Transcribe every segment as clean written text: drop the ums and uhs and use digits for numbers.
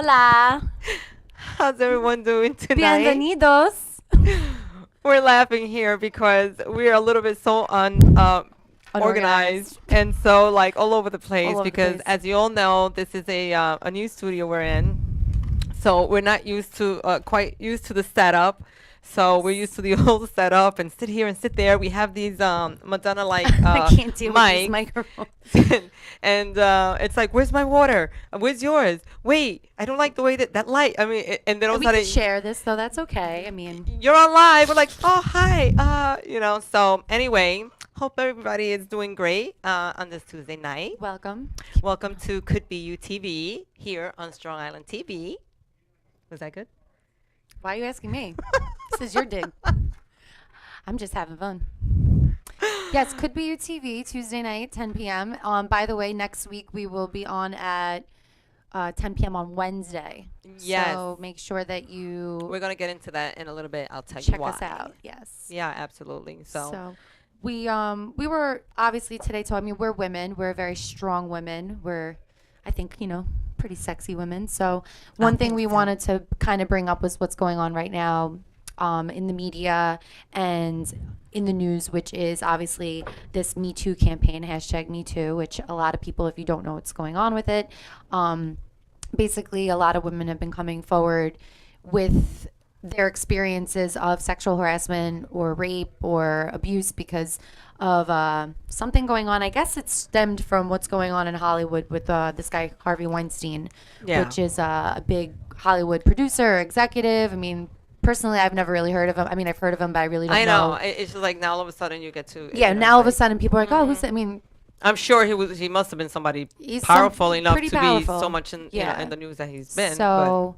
Hola. How's everyone doing tonight? Bienvenidos. We're laughing here because we're a little bit so unorganized Unorganized. and so like all over the All place over the because place. as you all know, this is a new studio we're in. So we're not used to quite used to the setup. So we're used Yes. to the old setup and sit here and sit there. We have these Madonna like I can't deal with these mics. microphones. And it's like, where's my water? Where's yours? Wait, I don't like the way that light. I mean, and then all of a We could sudden, share this, though. That's okay. I mean, you're on live. We're like, oh hi, So anyway, hope everybody is doing great on this Tuesday night. welcome. Welcome to Could Be You TV here on Strong Island TV. Was that good? Why are you asking me? This is your dig. I'm just having fun. Yes, could be your TV Tuesday night, 10 p.m. By the way, next week we will be on at 10 p.m. on Wednesday. Yes. So make sure that you We're gonna get into that in a little bit. I'll tell you check why. us out. Yes. Yeah, absolutely. So, We were obviously today. So I mean, we're women. We're very strong women. We're, I think, pretty sexy women. So one thing think we so. wanted to kind of bring up was what's going on right now, in the media and in the news, which is obviously this Me Too campaign, hashtag Me Too, which a lot of people, if you don't know what's going on with it, basically a lot of women have been coming forward with their experiences of sexual harassment or rape or abuse because of something going on. I guess it stemmed from what's going on in Hollywood with this guy Harvey Weinstein, Yeah. which is a big Hollywood producer, executive. I mean, personally, I've never really heard of him. I mean, I've heard of him, but I really don't I know. know. It's just like now all of a sudden you get to. Yeah, now all of a sudden people are like, oh, who's? I mean, I'm sure he must have been somebody he's powerful enough pretty to powerful. be so much in Yeah. in the news that he's been. So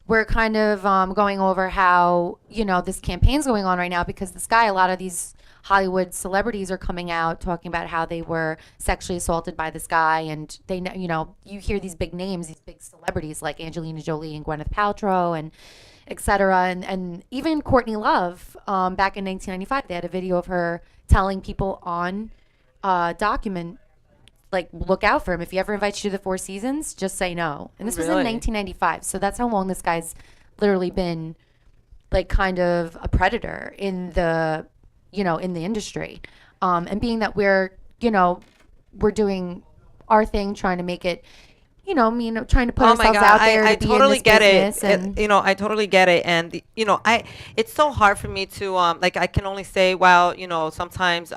we're kind of going over how, this campaign's going on right now because this guy, a lot of these Hollywood celebrities are coming out talking about how they were sexually assaulted by this guy. And they, you hear these big names, these big celebrities like Angelina Jolie and Gwyneth Paltrow and et cetera. And even Courtney Love, back in 1995, they had a video of her telling people on document, like, look out for him. If he ever invites you to the Four Seasons, just say no. And this was in Really? 1995. So that's how long this guy's literally been, like, kind of a predator in the, in the industry. And being that we're doing our thing, trying to make it, trying to put Oh my ourselves God, out there I to be totally in this get business. it. And I totally get it. And it's so hard for me to like I can only say, well, sometimes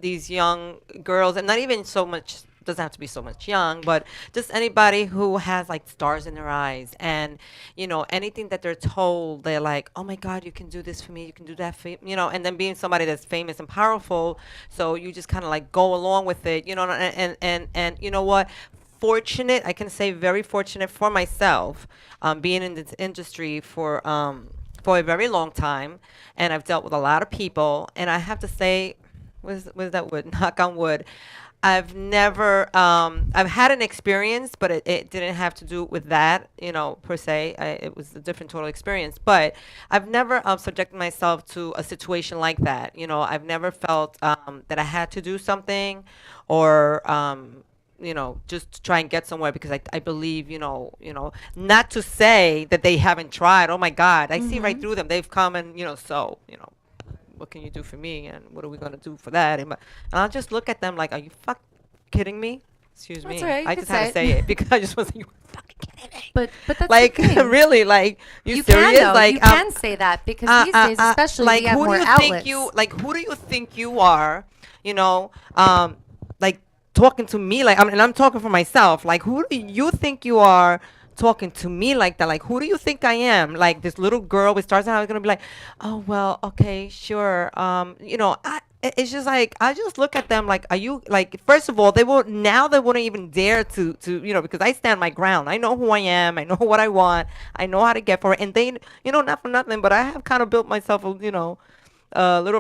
these young girls, and not even so much, doesn't have to be so much young, but just anybody who has like stars in their eyes, and anything that they're told, they're like, oh my God, you can do this for me, you can do that for me, and then being somebody that's famous and powerful, so you just kind of like go along with it, and you know what? Fortunate, I can say very fortunate for myself, being in this industry for a very long time, and I've dealt with a lot of people, and I have to say, was that wood? Knock on wood. I've had an experience, but it didn't have to do with that, per se. It was a different total experience. But I've never subjected myself to a situation like that. I've never felt that I had to do something or, just to try and get somewhere because I believe, not to say that they haven't tried. Oh my God, I see right through them. They've come and, what can you do for me and what are we going to do for that? And I'll just look at them like, are you kidding me? Excuse me. That's all right, you I can just had say to it. say it because I just wasn't, you fucking kidding me. but that's Like, the thing. really, like, you You serious? can, though. Like, You can say that because these days, especially, like, we have who more do you outlets. who do you think you are, like, talking to me like, and I'm talking for myself, like, who do you think you are talking to me like that? Like, who do you think I am? Like, this little girl with stars and I was gonna be like, oh well, okay, sure. It's just like I just look at them like, are you like? First of all, they wouldn't even dare to because I stand my ground. I know who I am. I know what I want. I know how to get for it. And they, not for nothing, but I have kind of built myself a little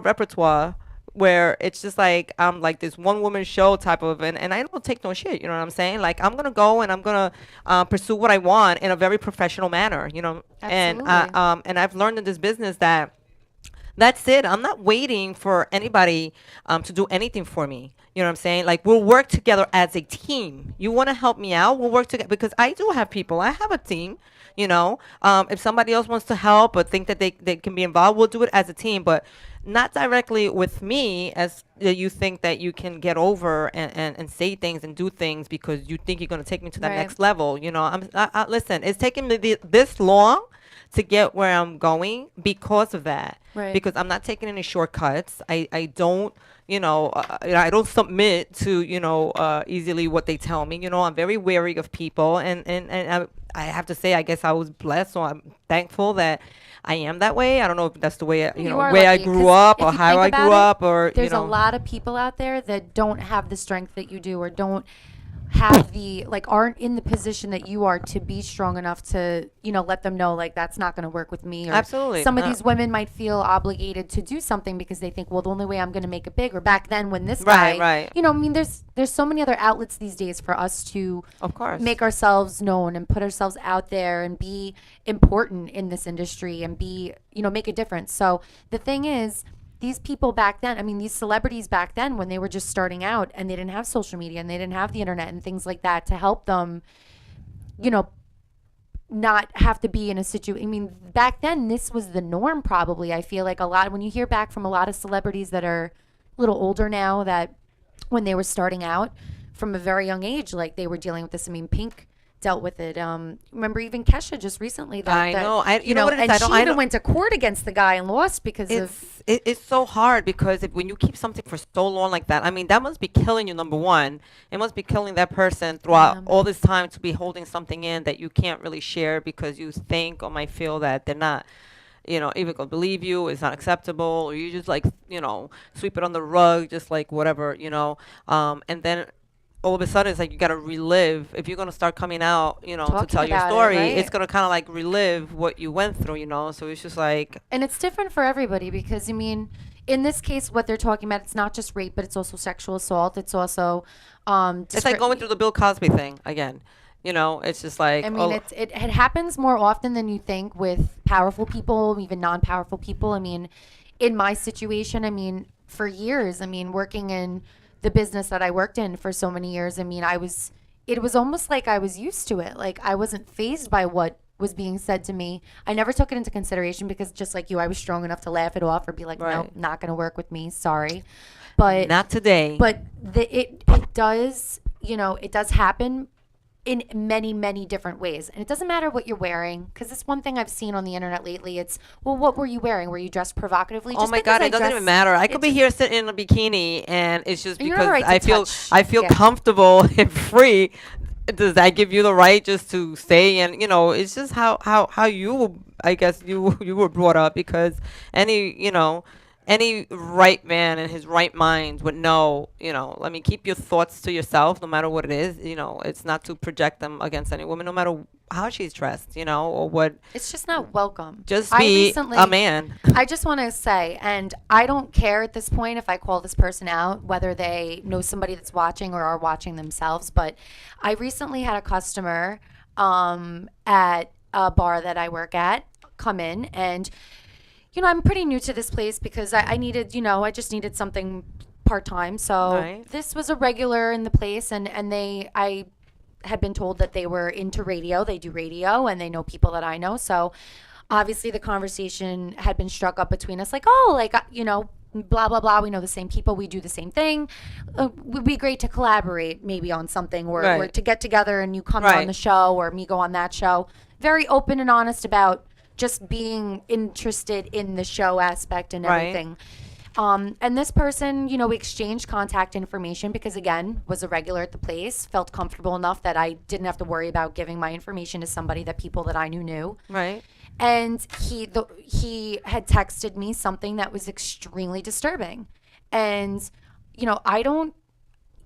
repertoire where it's just like I'm like this one woman show type of, and I don't take no shit, you know what I'm saying? Like, I'm gonna go and I'm gonna pursue what I want in a very professional manner, and Absolutely. and I've learned in this business that That's it. I'm not waiting for anybody to do anything for me. You know what I'm saying? Like, we'll work together as a team. You want to help me out? We'll work together because I do have people. I have a team. You know, if somebody else wants to help or think that they can be involved, we'll do it as a team, but not directly with me as you think that you can get over and say things and do things because you think you're going to take me to that Right. next level. You know, listen, it's taken me this long to get where I'm going because of that. Right. Because I'm not taking any shortcuts. I don't, I don't submit to, easily what they tell me. You know, I'm very wary of people. And I have to say, I guess I was blessed. So I'm thankful that I am that way. I don't know if that's the way, You are where I lucky, grew 'cause up if or you how think I about grew it, up or, there's a lot of people out there that don't have the strength that you do, or don't have the, like, aren't in the position that you are to be strong enough to, let them know, like, that's not going to work with me. Or Absolutely. some of these women might feel obligated to do something because they think, well, the only way I'm going to make it big, or back then when this Right, guy, right. I mean, there's so many other outlets these days for us to Of course. make ourselves known and put ourselves out there and be important in this industry and be, make a difference. So the thing is, these people back then, I mean, these celebrities back then, when they were just starting out and they didn't have social media and they didn't have the internet and things like that to help them, you know, not have to be in a situation. I mean, back then, this was the norm, probably. I feel like a lot, when you hear back from a lot of celebrities that are a little older now, that when they were starting out from a very young age, like, they were dealing with this. I mean, Pink dealt with it. Remember even Kesha just recently, I know. You know what it is? and I don't- she I even don't- went to court against the guy and lost because of. It's so hard because when you keep something for so long like that, I mean, that must be killing you. Number one, it must be killing that person throughout all this time to be holding something in that you can't really share because you think or might feel that they're not, even gonna believe you. It's not acceptable, or you just like, sweep it on the rug, just like whatever, and then all of a sudden it's like you got to relive. If you're going to start coming out, to Talking tell your about it, story, right? it's going to kind of like relive what you went through, so it's just like, And it's different for everybody because, I mean, in this case, what they're talking about, it's not just rape, but it's also sexual assault. It's also, it's like going through the Bill Cosby thing again. It's just like, I mean, it happens more often than you think with powerful people, even non-powerful people. I mean, in my situation, I mean, for years, I mean, working in the business that I worked in for so many years, I mean, it was almost like I was used to it. Like, I wasn't phased by what was being said to me. I never took it into consideration because, just like you, I was strong enough to laugh it off or be like, Right. nope, not going to work with me. Sorry. But not today. it does, it does happen in many, many different ways. And it doesn't matter what you're wearing, because it's one thing I've seen on the internet lately. It's, well, what were you wearing? Were you dressed provocatively? Oh Just my because God! I It doesn't dress- even matter. I could be it's- here sitting in a bikini, and it's just And you have because the right to touch. I feel Yeah. comfortable and free. Does that give you the right just to say? And it's just how you, I guess you were brought up, because any right man in his right mind would know. I mean, keep your thoughts to yourself, no matter what it is. It's not to project them against any woman, no matter how she's dressed. Or what. It's just not welcome. Just I be recently- a man. I just want to say, and I don't care at this point if I call this person out, whether they know somebody that's watching or are watching themselves, but I recently had a customer at a bar that I work at come in, and I'm pretty new to this place because I needed, I just needed something part-time. So Right. this was a regular in the place, and I had been told that they were into radio. They do radio, and they know people that I know. So obviously the conversation had been struck up between us, like, oh, like, blah, blah, blah. We know the same people. We do the same thing. It would be great to collaborate maybe on something, or Right. to get together and you come Right. on the show or me go on that show. Very open and honest about just being interested in the show aspect and Right. everything. And this person, we exchanged contact information because, again, was a regular at the place, felt comfortable enough that I didn't have to worry about giving my information to somebody that people that I knew. Right. And he had texted me something that was extremely disturbing. And,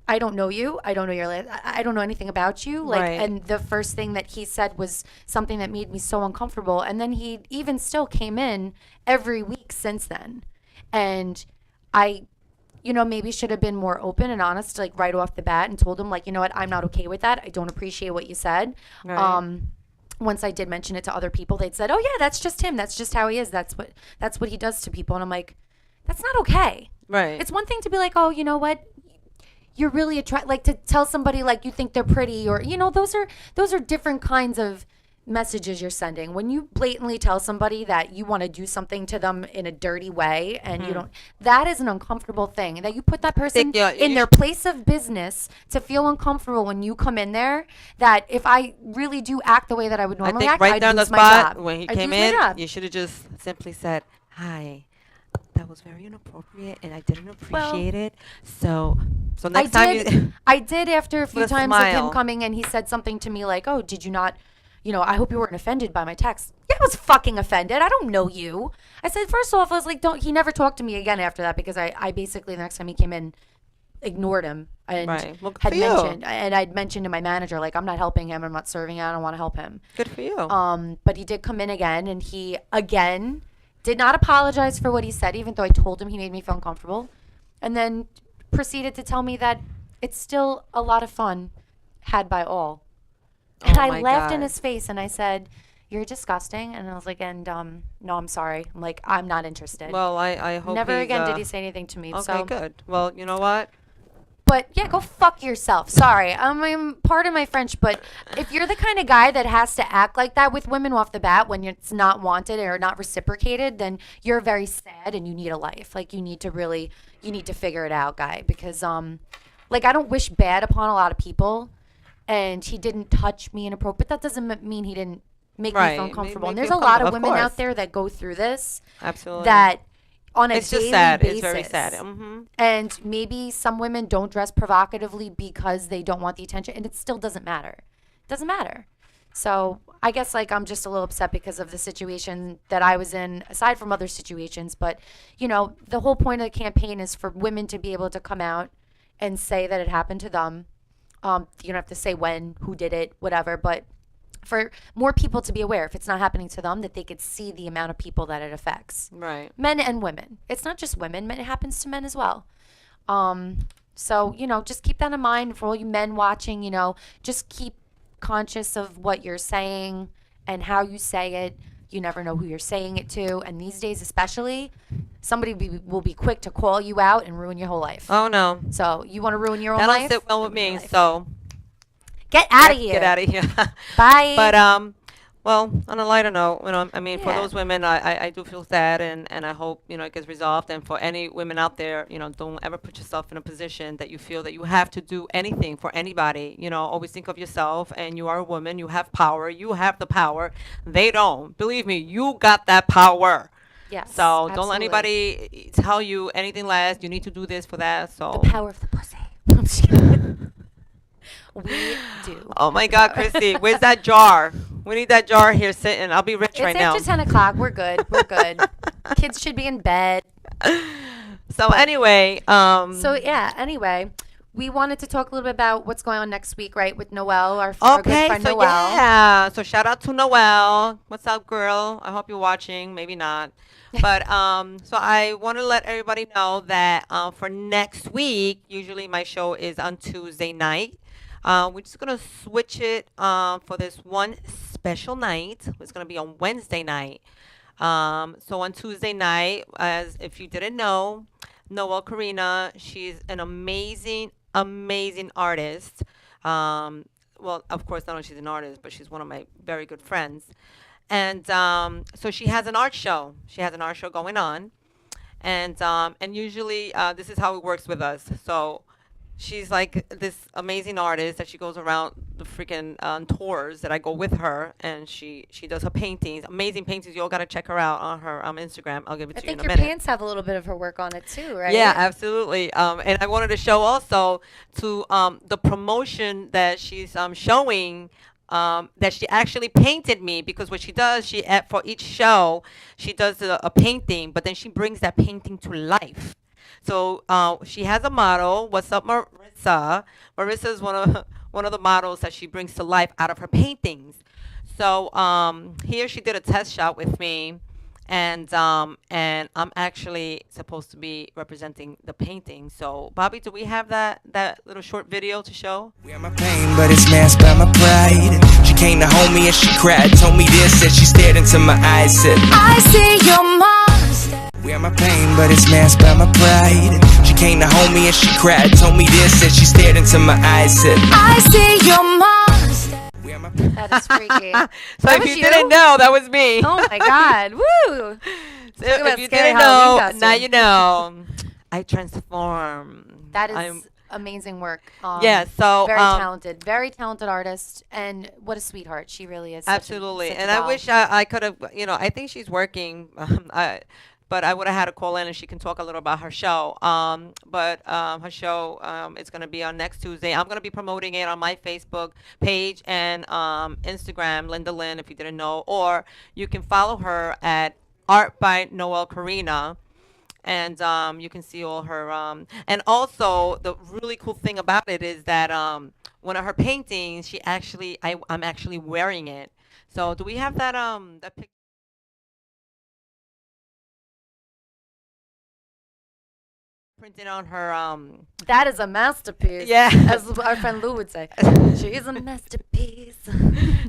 I don't know you. I don't know your life. I don't know anything about you. Like, Right. and the first thing that he said was something that made me so uncomfortable. And then he even still came in every week since then. And I, maybe should have been more open and honest, like, right off the bat, and told him, like, you know what, I'm not okay with that. I don't appreciate what you said. Right. once I did mention it to other people, they'd said, "Oh yeah, that's just him. That's just how he is. That's what he does to people." And I'm like, that's not okay. Right. It's one thing to be like, "Oh, you know what? You're really like to tell somebody like you think they're pretty, or those are different kinds of messages you're sending. When you blatantly tell somebody that you want to do something to them in a dirty way and you don't, that is an uncomfortable thing. That you put that person in their place of business to feel uncomfortable when you come in there. That if I really do act the way that I would I normally think act, right I'd there on the lose my spot job. when he I'd came lose my in, job. you should have just simply said, "Hi, that was very inappropriate, and I didn't appreciate it. So next time I did after a few With a times of him smile. coming and he said something to me like, "Oh, did you not, I hope you weren't offended by my text." Yeah, I was fucking offended. I don't know you. I said, first off, I was like, don't. He never talked to me again after that because I basically the next time he came in, ignored him and Right. Well, good had for you. mentioned and I'd mentioned to my manager like I'm not helping him. I'm not serving. I don't want to help him. Good for you. But he did come in again, and he again did not apologize for what he said, even though I told him he made me feel uncomfortable, and then proceeded to tell me that it's still a lot of fun had by all. And Oh I my laughed in God. his face, and I said, "You're disgusting." And I was like, "And no, I'm sorry. I'm like, I'm not interested." Well, I hope Never he's, again did he say anything to me. Okay, So, good. Well, you know what? but yeah, go fuck yourself. Sorry, I'm pardon my French, but if you're the kind of guy that has to act like that with women off the bat when it's not wanted or not reciprocated, then you're very sad and you need a life. Like you need to figure it out, guy. Because like I don't wish bad upon a lot of people, and he didn't touch me inappropriate. But that doesn't mean he didn't make me Right. feel Make uncomfortable. me And there's feel a lot of comfortable, of women course. out there that go through this Absolutely. that on a It's daily just sad. basis. It's very sad. Mm-hmm. And maybe some women don't dress provocatively because they don't want the attention, and it still doesn't matter. It doesn't matter. So I guess like I'm just a little upset because of the situation that I was in, aside from other situations. But the whole point of the campaign is for women to be able to come out and say that it happened to them. You don't have to say when, who did it, whatever, but for more people to be aware if it's not happening to them, that they could see the amount of people that it affects. Right. Men and women. It's not just women, it happens to men as well. So, just keep that in mind for all you men watching, just keep conscious of what you're saying and how you say it. You never know who you're saying it to. And these days, especially, somebody will be quick to call you out and ruin your whole life. Oh no. So you want to ruin your own That life? don't sit well with Ruin your me. life. So Get out of here. Get out of here. Bye. But well, on a lighter note, I mean, for Yeah. those women, I do feel sad, and I hope it gets resolved. And for any women out there, don't ever put yourself in a position that you feel that you have to do anything for anybody. Always think of yourself, and you are a woman. You have power. You have the power. They don't. Believe me, you got that power. Yes. So don't absolutely. let anybody tell you anything less. You need to do this for that. So. The power of the pussy. I'm just kidding. We do. Oh my God, Christy, where's that jar? We need that jar here sitting. I'll be rich It's right now. after 10 o'clock. We're good. We're good. Kids should be in bed. So anyway, So yeah. Anyway, we wanted to talk a little bit about what's going on next week, right? With Noelle, our good okay, friend so Noelle. yeah, so shout out to Noelle. What's up, girl? I hope you're watching. Maybe not, but so I want to let everybody know that for next week, usually my show is on Tuesday night. We're just gonna switch it for this one special night. It's gonna be on Wednesday night. So on Tuesday night, as if you didn't know, Noelle Karina, she's an amazing, amazing artist. Well, of course, not only she's an artist, but she's one of my very good friends. And so she has an art show. She has an art show going on, and usually this is how it works with us. So she's like this amazing artist that she goes around the freaking tours that I go with her, and she does her paintings, amazing paintings. You all gotta check her out on her Instagram. I'll give it I to you in think a your minute. pants have a little bit of her work on it too, right? Yeah, absolutely. And I wanted to show also to the promotion that she's showing. That she actually painted me, because what she does, for each show, she does a painting, but then she brings that painting to life. So she has a model. What's up, Marissa? Marissa is one of the models that she brings to life out of her paintings. So here she did a test shot with me, and I'm actually supposed to be representing the painting. So Bobby, do we have that little short video to show? Wear my pain, but it's masked by my pride. She came to hold me and she cried, told me this, said she stared into my eyes, said, I see your monster. wear my pain, but it's masked by my pride. She came to hold me and she cried, told me this, said she stared into my eyes, said, I see your monster. wear my That is freaky. So That if was you you? didn't know, that was me. Oh my God. Woo. So about if you scary didn't Halloween know, costume. now you know. I transform. That is I'm- amazing work. Yeah, so, very talented artist, and what a sweetheart she really is. absolutely. Such a And I doll. wish I could have, I think she's working. But I would have had to call in and she can talk a little about her show. But her show is going to be on next Tuesday. I'm going to be promoting it on my Facebook page and Instagram, Linda Lynn, if you didn't know. Or you can follow her at Art by Noelle Carina. And you can see all her. And also, the really cool thing about it is that one of her paintings, I'm actually wearing it. So do we have that picture? Printed on her That is a masterpiece. Yeah. As our friend Lou would say. She is a masterpiece.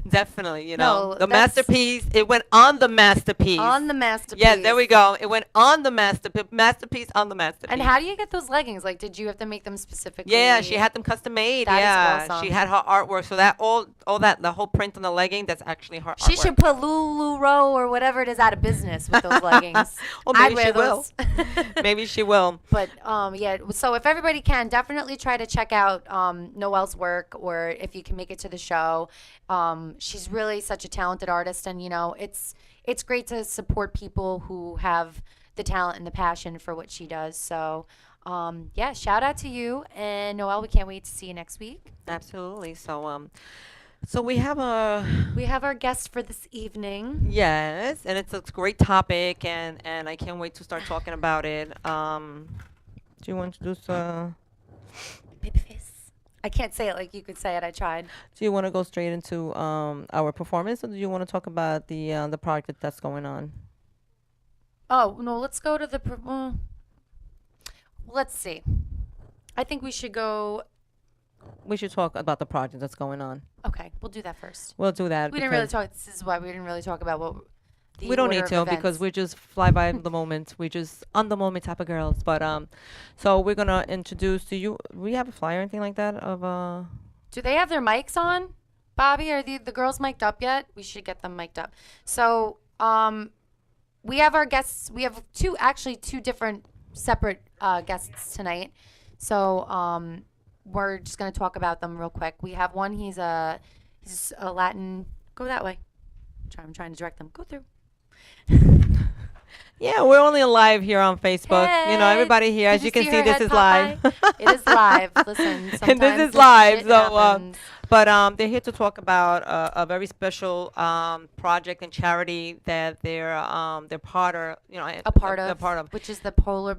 definitely, No, the that's- masterpiece, it went on the masterpiece. On the masterpiece. Yeah, there we go. It went on the masterpiece on the masterpiece. And how do you get those leggings? Like, did you have to make them specifically? Yeah, she had them custom made. That is Yeah, awesome. she had her artwork. So that all that the whole print on the legging, that's actually her She artwork. should put Lulu Row or whatever it is out of business with those leggings. Well, I'd maybe wear she will. those. Maybe she will. But yeah, so if everybody can, definitely try to check out Noelle's work, or if you can make it to the show. She's really such a talented artist, and it's great to support people who have the talent and the passion for what she does. So yeah, shout out to you, and Noelle, we can't wait to see you next week. Absolutely. So we have a We have our guest for this evening. yes, and it's a great topic, and I can't wait to start talking about it. Do you want to introduce? Babyface. I can't say it like you could say it. I tried. Do you want to go straight into our performance, or do you want to talk about the project that's going on? Oh no, let's go to the. Let's see. I think we should go. We should talk about the project that's going on. Okay, we'll do that first. We'll do that. We didn't really because talk. This is why we didn't really talk about what. The we don't order need of to because events. we just fly by the moment. We just on the moment type of girls. But so we're gonna introduce. We have a flyer or anything like that of Do they have their mics on, Bobby? Are the girls mic'd up yet? We should get them mic'd up. So we have our guests. We have two different separate guests tonight. So we're just gonna talk about them real quick. We have one. He's a Latin. Go that way. I'm trying to direct them. Go through. Yeah, we're only live here on Facebook. Hey, everybody here, did as you can see see, her this head is pop live. by? It is live. Listen, sometimes This is live. shit So, happens. but they're here to talk about a very special project and charity that they're part of. a part they're of, part of. which is the polar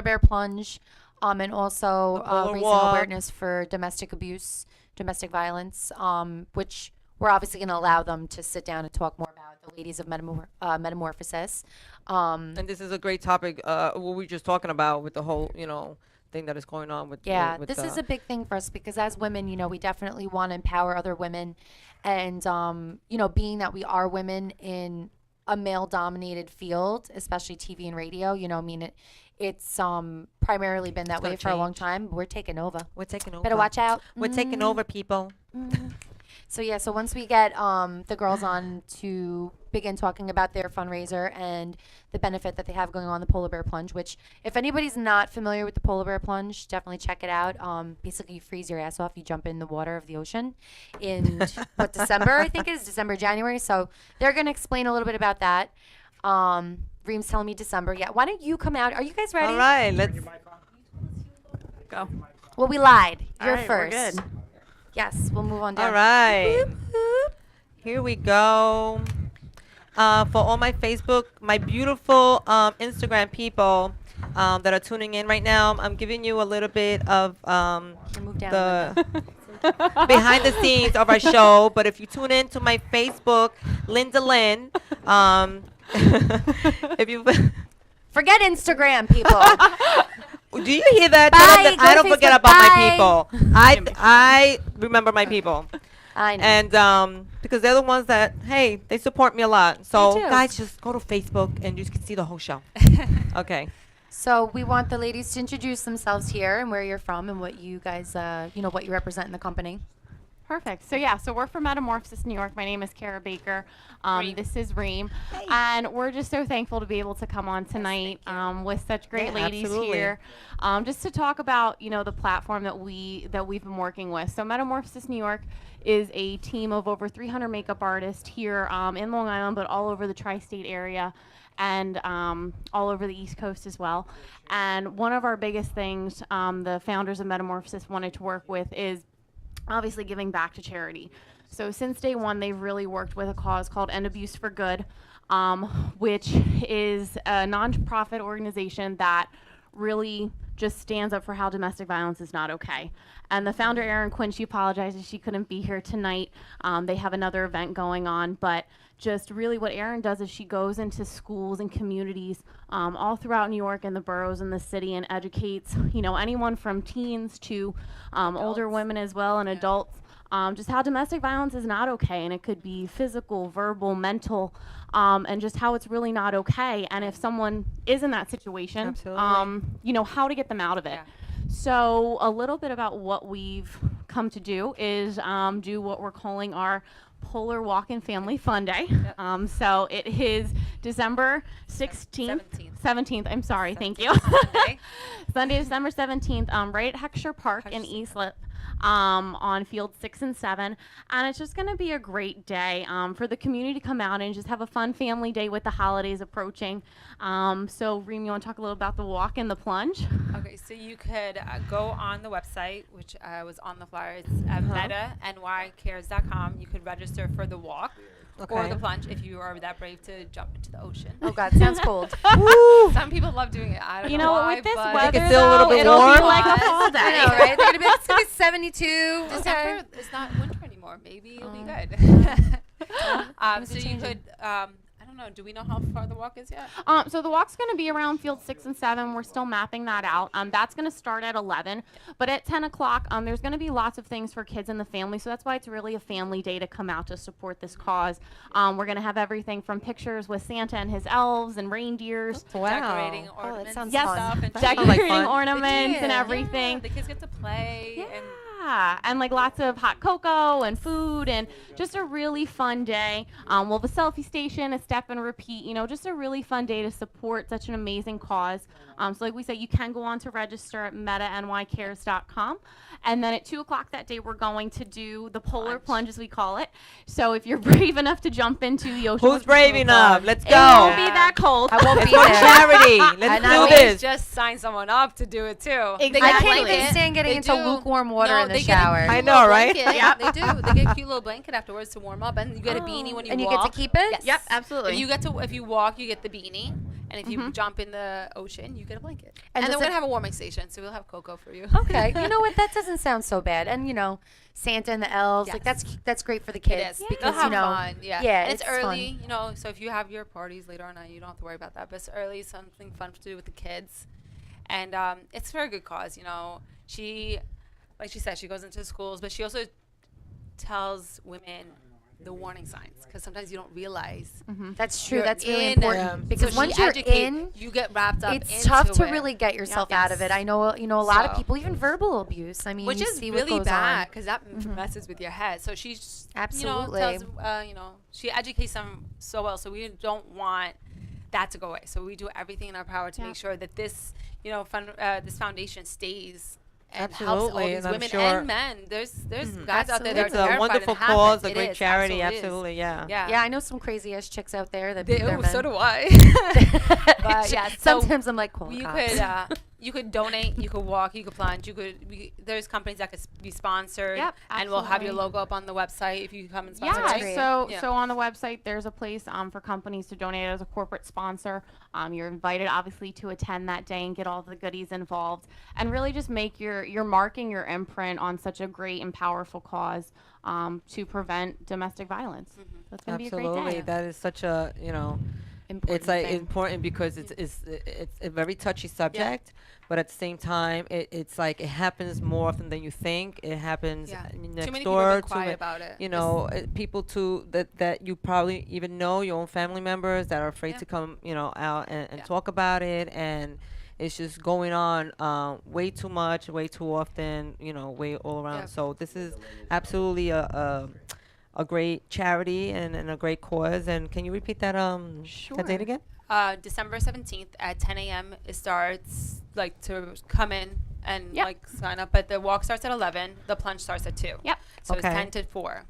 bear plunge, and also The Polar raising Walk. awareness for domestic abuse, domestic violence, which we're obviously going to allow them to sit down and talk more about the ladies of Metamorphosis. And this is a great topic. What we were just talking about with the whole, thing that is going on with. Yeah, with, this is a big thing for us because as women, we definitely want to empower other women, and being that we are women in a male-dominated field, especially TV and radio, it's primarily been that way gonna for a long change. time. We're taking over. We're taking over. Better watch out. We're taking over, people. So yeah, so once we get the girls on to begin talking about their fundraiser and the benefit that they have going on the polar bear plunge, which if anybody's not familiar with the polar bear plunge, definitely check it out. Basically you freeze your ass off, you jump in the water of the ocean in December, I think it is December, January. So they're gonna explain a little bit about that. Reem's telling me December. Yeah, why don't you come out? Are you guys ready? All right, let's Go. Well, we lied. You're All right, we're first. good. Yes, we'll move on down. All right. Here we go. For all my Facebook, my beautiful Instagram people that are tuning in right now, I'm giving you a little bit of Here, move down. the Linda. behind the scenes of our show. But if you tune in to my Facebook, Linda Lynn, if you Forget Instagram, people. do you hear that? Bye, Tell them that go I don't Facebook, forget about my bye. people. I remember my people. I know. And because they're the ones that, hey, they support me a lot. So do. guys, just go to Facebook and you can see the whole show. Okay. So we want the ladies to introduce themselves here and where you're from and what you guys, what you represent in the company. Perfect. So we're from Metamorphosis, New York. My name is Kara Baker. This is Reem. And we're just so thankful to be able to come on tonight with such great Yeah, ladies absolutely. here, just to talk about, the platform that we've been working with. So Metamorphosis, New York is a team of over 300 makeup artists here in Long Island, but all over the tri-state area and all over the East Coast as well. And one of our biggest things the founders of Metamorphosis wanted to work with is obviously giving back to charity. So since day one, they've really worked with a cause called End Abuse for Good, which is a nonprofit organization that really just stands up for how domestic violence is not okay. And the founder, Erin Quinn, she apologizes she couldn't be here tonight. They have another event going on, but just really what Erin does is she goes into schools and communities all throughout New York and the boroughs and the city and educates, anyone from teens to older women as well and adults, just how domestic violence is not okay. And it could be physical, verbal, mental, and just how it's really not okay. And if someone is in that situation, Absolutely. how to get them out of it. So a little bit about what we've come to do is do what we're calling our Polar Walk-in Family Fun Day. So it is December 16th. 17th. I'm sorry. Thank you. Sunday, December 17th, right at Heckscher Park in Eastlit. On field 6 and 7, and it's just going to be a great day for the community to come out and just have a fun family day with the holidays approaching. So Reem, you want to talk a little about the walk and the plunge? Okay, so you could go on the website, which was on the flyer. It's metanycares.com. You could register for the walk or the plunge if you are that brave to jump into the ocean. Oh God, sounds cold. Some people love doing it. I don't You know know, why, with this but weather, still a little though, bit it'll warm. be like a fall I day. know, right? They're gonna be like, it's gonna be 72. December, it's not winter anymore. Maybe it'll be good. So you could, I don't know, do we know how far the walk is yet? So the walk's going to be around field 6 and 7. We're still mapping that out. That's going to start at 11, but at 10 o'clock, there's going to be lots of things for kids and the family. So that's why it's really a family day to come out to support this cause. We're going to have everything from pictures with Santa and his elves and reindeers. Decorating that ornaments sounds and fun. stuff. And Sounds like Decorating fun. ornaments and Yeah, everything. the kids get to play. And Yeah, and like lots of hot cocoa and food and just a really fun day. We'll have a selfie station, a step and repeat, just a really fun day to support such an amazing cause. So like we said, you can go on to register at metanycares.com. And then at 2 o'clock that day, we're going to do the polar plunge, as we call it. So if you're brave enough to jump into the ocean. Who's which brave will enough? fun, Let's It won't go. be that cold. I won't be For there. charity. And Let's I do always this. just sign someone up to do it too. Exactly. I I can't like even it. stand getting They into do. lukewarm water No, in the they get a shower. cute I know, little right? blanket. Yeah, they do. They get a cute little blanket afterwards to warm up, and you get a beanie when you And you walk. get to keep it? Yes. Yep, absolutely. If you walk, you get the beanie, and if you jump in the ocean, you get a blanket. And And, does then we're it- gonna have a warming station, so we'll have cocoa for you. Okay. You know what? That doesn't sound so bad. And Santa and the elves, like Yes. that's great for the It kids is. because They'll have fun. Yeah. Yeah, And it's it's early, fun. so if you have your parties later on, you don't have to worry about that. But it's early, something fun to do with the kids, and it's for a good cause. She, like she said, she goes into schools, but she also tells women the warning signs because sometimes you don't realize. That's true. You're That's really in, important because so once she you're educate- in, you get wrapped up. it's into tough to it. really get yourself Yes. out of it. I know, a lot of So- people, even verbal abuse. I mean, Which you is see what really goes bad on. because that messes with your head. So she's Absolutely. tells, she educates them so well. So we don't want that to go away. So we do everything in our power to Yeah. make sure that this, this foundation stays and helps all Absolutely, these and I'm women sure- and men. There's guys out there that are It's a terrified wonderful and it happens. cause, a It great is, charity. absolutely is. Absolutely, yeah. Yeah. I know some crazy ass chicks out there that They, beat their oh, men. so do I. But yeah, so Sometimes I'm like, cool. you could you could donate, you could walk, you could plunge, there's companies that could be sponsored, Yep, and we'll have your absolutely. logo up on the website if you come and sponsor. Yeah, right? so Yeah. so on the website there's a place for companies to donate as a corporate sponsor. You're invited obviously to attend that day and get all the goodies involved and really just make your marking your imprint on such a great and powerful cause to prevent domestic violence. That's going to be a great Absolutely. day. That is such a, it's like thing. important because it's a very touchy subject, but at the same time, it's like it happens more often than you think. It happens Yeah. next Too many people door have been to quiet it. about it. You know, people too that you probably even know, your own family members that are afraid Yeah. to come, out and Yeah. talk about it, and it's just going on way too much, way too often, way all around. Yeah. So this is absolutely a great charity and a great cause. And can you repeat that that date again? December 17th at 10 a.m. It starts to come in and Yep. sign up. But the walk starts at 11. The plunge starts at 2. Yep. So Okay. it's 10 to 4.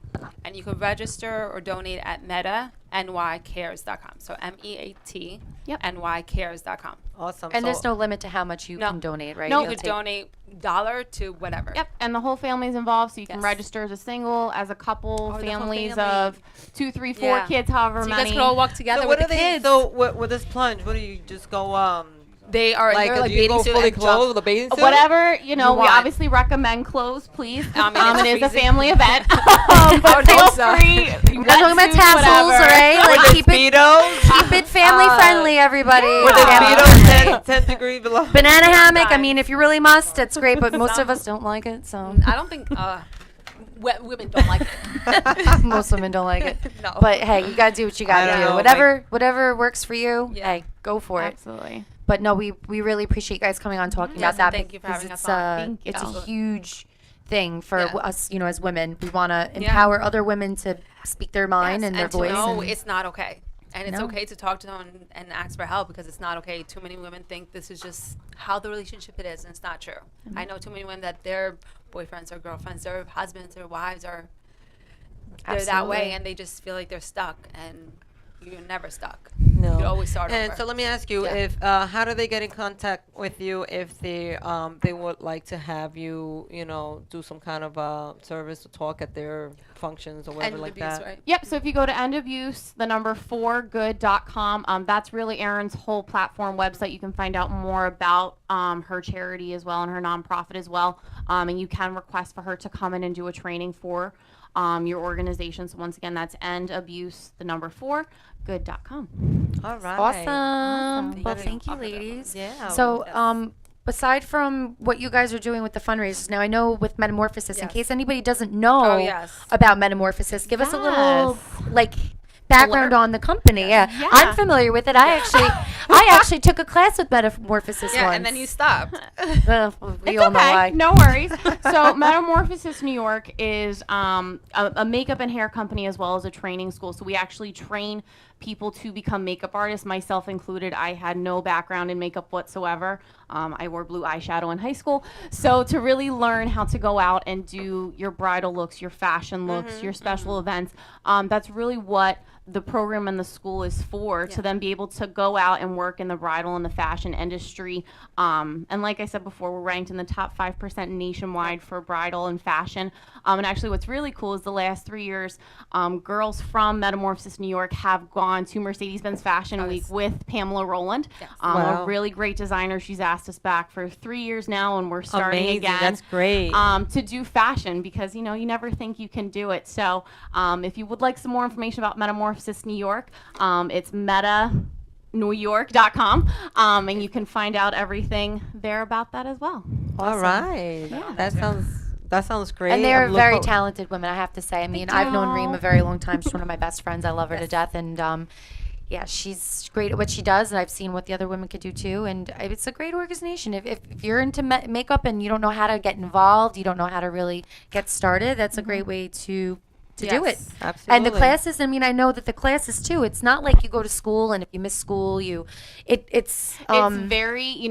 And you can register or donate at metanycares.com. So MEAT Yep. nycares.com. Awesome. And So- there's no limit to how much you No. can donate, right? No. You You'll could take- donate $1 to whatever. Yep, and the whole family's involved, so you can Yes. register as a single, as a couple, Or the whole families family. of 2, 3, 4 Yeah. kids, however So you many. guys could all walk together So with what the are they? kids. So with this plunge, what do you just go? They are Like, they're do you bathing go suit fully and jump. clothed with a bathing suit? Whatever, we want. obviously recommend clothes, please. I mean, it's It is a freezing. family event. I But would feel hope so. free. We're not talking about tassels, right? Like keep it Speedos. keep it family friendly, everybody. With the Family Speedos friendly. 10 degrees below. Banana hammock. I Sometimes. mean, if you really must, it's great. But most of us don't like it, so I don't think women don't like it. most women don't like it. No. But hey, you gotta do what you gotta I do. know, Whatever works for you. Yeah. Hey, go for it. Absolutely. But no, we really appreciate you guys coming on talking Yes, about that. and thank you for because having us it's, on. Thank you. It's a Absolutely. huge thing for Yeah. us, as women. We want to empower other women to speak their mind Yes, and their to voice. know and- it's not okay. And it's No. okay to talk to them and ask for help because it's not okay. Too many women think this is just how the relationship it is, and it's not true. I know too many women that their boyfriends or girlfriends, their husbands or wives are they're that Absolutely. way, and they just feel like they're stuck, and you're never stuck. No. You could always start And over. so let me ask you, Yeah. if how do they get in contact with you if they would like to have you, do some kind of service to talk at their functions or whatever End like abuse, that? right? Yep, so if you go to endabuse, the number 4good.com, that's really Erin's whole platform website. You can find out more about her charity as well and her nonprofit as well. And you can request for her to come in and do a training for your organization. So once again, that's endabuse, the number 4good.com. All right. Awesome. Well, Thank you. thank you, Offer that. ladies. Yeah. So, Yes. aside from what you guys are doing with the fundraisers, now I know with Metamorphosis, in Yes. case anybody doesn't know Oh, yes. about Metamorphosis, give us a little Yes. background on the company. Yeah. Yeah. I'm familiar with it. I actually took a class with Metamorphosis Yeah, once. and then you stopped. We all know why. No worries. So Metamorphosis New York is a makeup and hair company as well as a training school. So we actually train people to become makeup artists, myself included. I had no background in makeup whatsoever. I wore blue eyeshadow in high school. So to really learn how to go out and do your bridal looks, your fashion looks, your special events, that's really what the program and the school is for, to then be able to go out and work in the bridal and the fashion industry. And like I said before, we're ranked in the top 5% nationwide for bridal and fashion. And actually what's really cool is the last 3 years, girls from Metamorphosis New York have gone to Mercedes-Benz Fashion Week Nice. with Pamela Rowland, Yes. Wow. a really great designer. She's asked us back for 3 years now, and we're starting Amazing. again. That's great. To do fashion, because you never think you can do it. So if you would like some more information about Metamorphosis New York, it's metanewyork.com, and you can find out everything there about that as well. All right. That sounds great. And they're I'm very look- talented women, I have to say. I mean, I've known Reem a very long time. She's one of my best friends. I love her to death. And yeah, she's great at what she does. And I've seen what the other women could do too. And it's a great organization. If you're into makeup and you don't know how to get involved, you don't know how to really get started, that's a great way to do it. Yes, absolutely. And the classes, I mean, I know that the classes too, it's not like you go to school and if you miss school, it's It's very,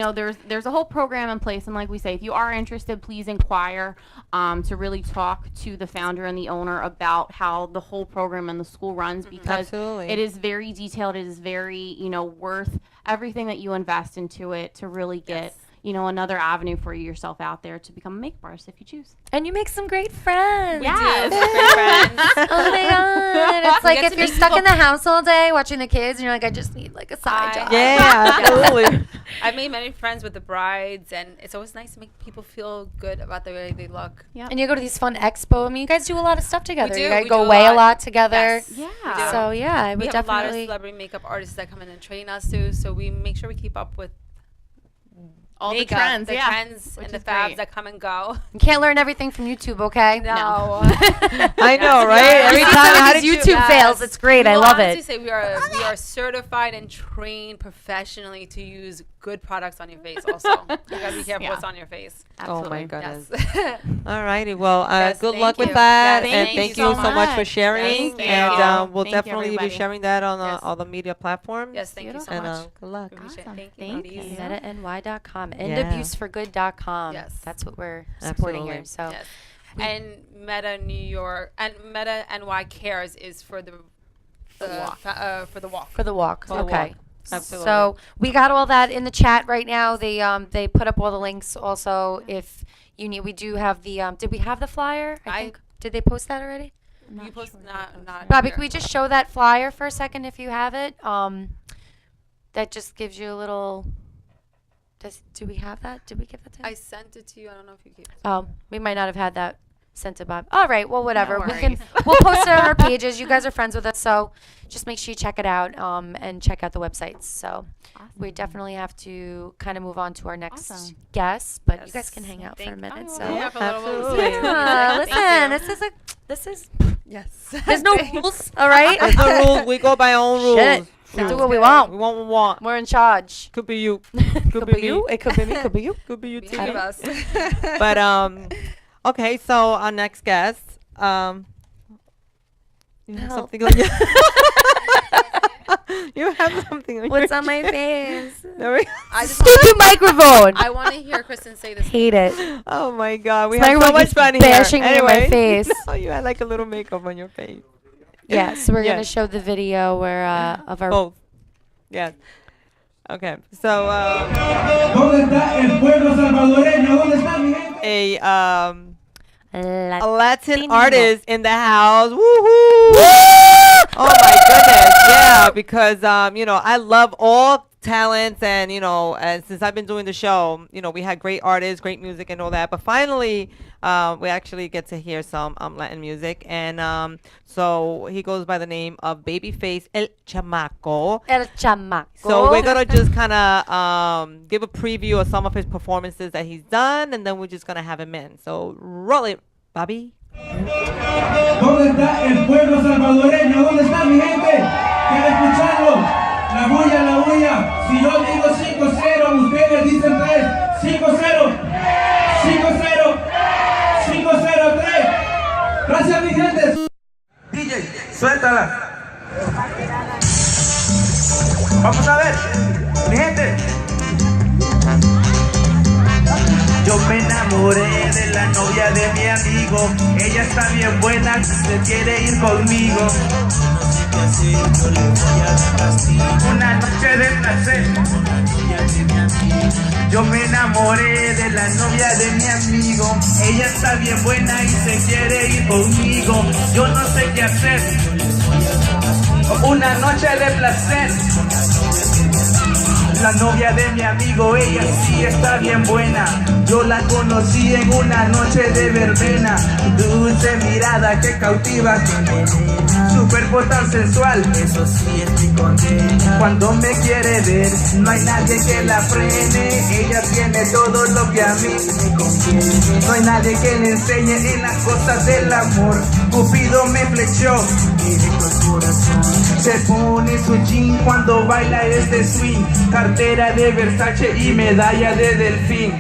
there's a whole program in place, and like we say, if you are interested, please inquire to really talk to the founder and the owner about how the whole program and the school runs, because Absolutely. it is very detailed. It is very, worth everything that you invest into it to really get, another avenue for yourself out there to become a makeup artist if you choose. And you make some great friends. Yes. Great friends. Oh my god! It's like get if to you're meet stuck people- in the house all day watching the kids, and you're like, I just need like a side job. Yeah, absolutely. I've made many friends with the brides, and it's always nice to make people feel good about the way they look. And you go to these fun expo. I mean, you guys do a lot of stuff together. do, You guys we go do a away a lot. lot together. Yes. Yeah. So yeah, I We would have a lot of definitely. celebrity makeup artists that come in and train us too, so we make sure we keep up with All the makeup, trends, the yeah. trends Which and the is fabs great. that come and go. You can't learn everything from YouTube, okay? No. I know, right? Yeah. Every You see time, some of how these did you? YouTube fails. It's great. We I will love honestly it. say we are certified and trained professionally to use good products on your face. Also, you gotta be careful Yeah. what's on your face. Oh my Absolutely. goodness. Yes. All righty. Well, Yes, good thank luck with you. that, Yes, and thank thank you you so so much for much. sharing. Thank And you. we'll Thank you, definitely be everybody. sharing that on Yes. all the media platforms. Yes, thank you so And much. good luck. Appreciate it. Awesome. Thank you. Thank ladies. you. MetaNY.com and Yeah. abuseforgood.com. Yes. That's what we're supporting Absolutely. here. So Yes. And Meta New York and Meta NY Cares is for the walk. for the walk. for the walk. For the Okay. walk. Absolutely. So we got all that in the chat right now. They put up all the links. Also, if you need, we do have the. Did we have the flyer? I I- think. Did they post that already? You post not Bobby, here. can we just show that flyer for a second if you have it? That just gives you a little. Do we have that? Did we give that to him? I sent it to you. I don't know if you gave it. Oh, we might not have had that sent to Bob. All right, well, whatever. No We can. worries. We'll post it on our pages. You guys are friends with us, so just make sure you check it out and check out the websites. So we definitely have to kind of move on to our next Awesome. guest, but you guys Yes. can hang out for a Thank- minute. Oh, So. yeah, for a little bit. Absolutely. Listen, Thank this is. Yes. There's no rules, all right? There's no rules. We go by our own rules. Shit. We do what we We want. won't want. We're in charge. Could be you. Could be you. It could be me. Could be you. Could be you too. Any of us. But okay. So our next guest, you have Help. something on your. You have something on What's your on my face? There we- I just Stupid microphone. I want to hear Kristen say this. hate it. Oh my God, we This have so microphone much keeps fun here. bashing me in my Anyway, face. no, you had like a little makeup on your face. Yeah, so we're gonna Yes. show the video where of our. Both. Yes. Okay. So ¿Dónde está el pueblo salvadoreño? ¿Dónde está mi gente? a Latino. Latin artist in the house. Woohoo! Oh my goodness. Yeah, because I love all talents, and and since I've been doing the show, we had great artists, great music and all that. But finally, we actually get to hear some Latin music, and so he goes by the name of Babyface El Chamaco. El chamaco. So we're gonna just kind of give a preview of some of his performances that he's done, and then we're just gonna have him in. So roll it, Bobby. ¿Dónde está el pueblo salvadoreño? ¿Dónde está mi gente? Quiero escucharlo. La bulla. Si yo digo 5-0, ustedes dicen 3. 5-0. 5-0. 5-0-3. Gracias, mi gente. DJ, suéltala. Vamos a ver, mi gente. Yo me enamoré de la novia de mi amigo. Ella está bien buena, se quiere ir conmigo. Una noche de placer. Yo me enamoré de la novia de mi amigo. Ella está bien buena y se quiere ir conmigo. Yo no sé qué hacer. Una noche de placer. La novia de mi amigo, ella sí está bien buena. Yo la conocí en una noche de verbena. Dulce mirada que cautiva, que envenena. Su cuerpo tan sensual, eso sí estoy condena. Cuando me quiere ver, no hay nadie que la frene. Ella tiene todo lo que a mí me conviene. No hay nadie que le enseñe en las cosas del amor. Cupido me flechó directo al corazón. Se pone su jean cuando baila es de swing. Cartera de Versace y medalla de delfín.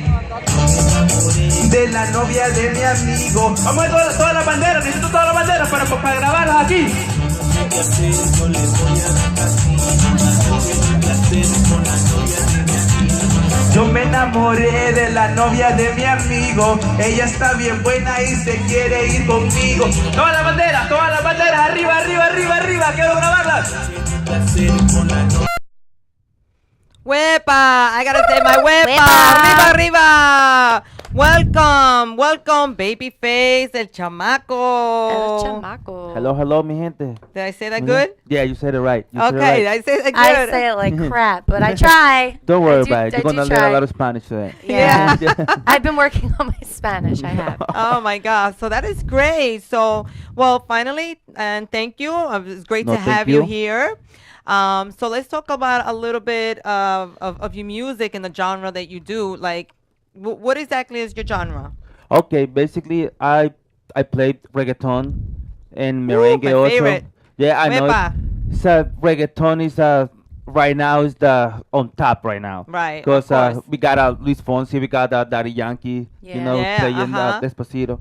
De la novia de mi amigo. Vamos a ver todas las banderas, necesito todas las banderas para grabarlas aquí. Yo me enamoré de la novia de mi amigo. Ella está bien buena y se quiere ir conmigo. Todas las banderas, arriba, quiero grabarlas. Huepa. I gotta say my huepa. Huepa. Arriba, arriba. Welcome, Babyface, el chamaco. El chamaco. Hello, hello, mi gente. Did I say that Mhm. good? Yeah, you said it right. You said it Okay, right. I say that good. I say it like crap, but I try. Don't worry I do- about it. I You're do gonna learn try. a lot of Spanish today. Yeah. Yeah. I've been working on my Spanish. I have. Oh my God! So that is great. So, well, finally, and thank you. It's great No, to thank have you you. here. So let's talk about a little bit of your music and the genre that you do. Like, what exactly is your genre? Okay, basically, I played reggaeton and merengue my also. favorite. Yeah, I know. Huepa. So reggaeton is right now is the on top right now. Right, of Because course. we got Luis Fonsi, we got Daddy Yankee, Yeah. you know, Yeah, playing uh-huh. Despacito.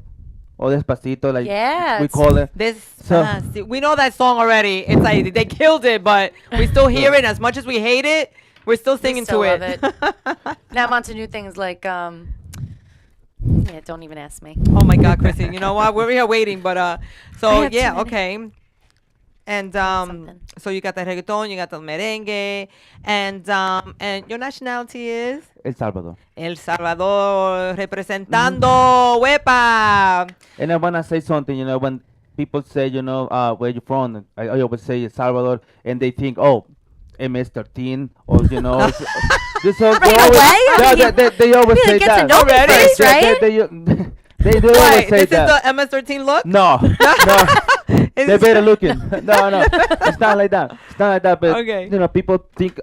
Or Despacito, like Yeah, we it's- call it. This So- we know that song already. It's like they killed it, but we still hear it. As much as we hate it, we're still singing still to love it. Now I'm on to new things like yeah, don't even ask me. Oh my God, Chrissy! You know what? We're here waiting, but I so have too yeah, many. okay. And something. so you got the reggaeton, you got the merengue, and your nationality is El Salvador. El Salvador, representando Huepa. And I wanna say something, you know, when people say, you know, where you from, I always say El Salvador, and they think, oh, MS-13, or you know, just so Right away? they always You say get to that. know me Already? first, They- right? they always Wait, say this that. is the MS-13 look? No, no. Is They're this- better looking. No, it's not like that. It's not like that. But Okay. you know, people think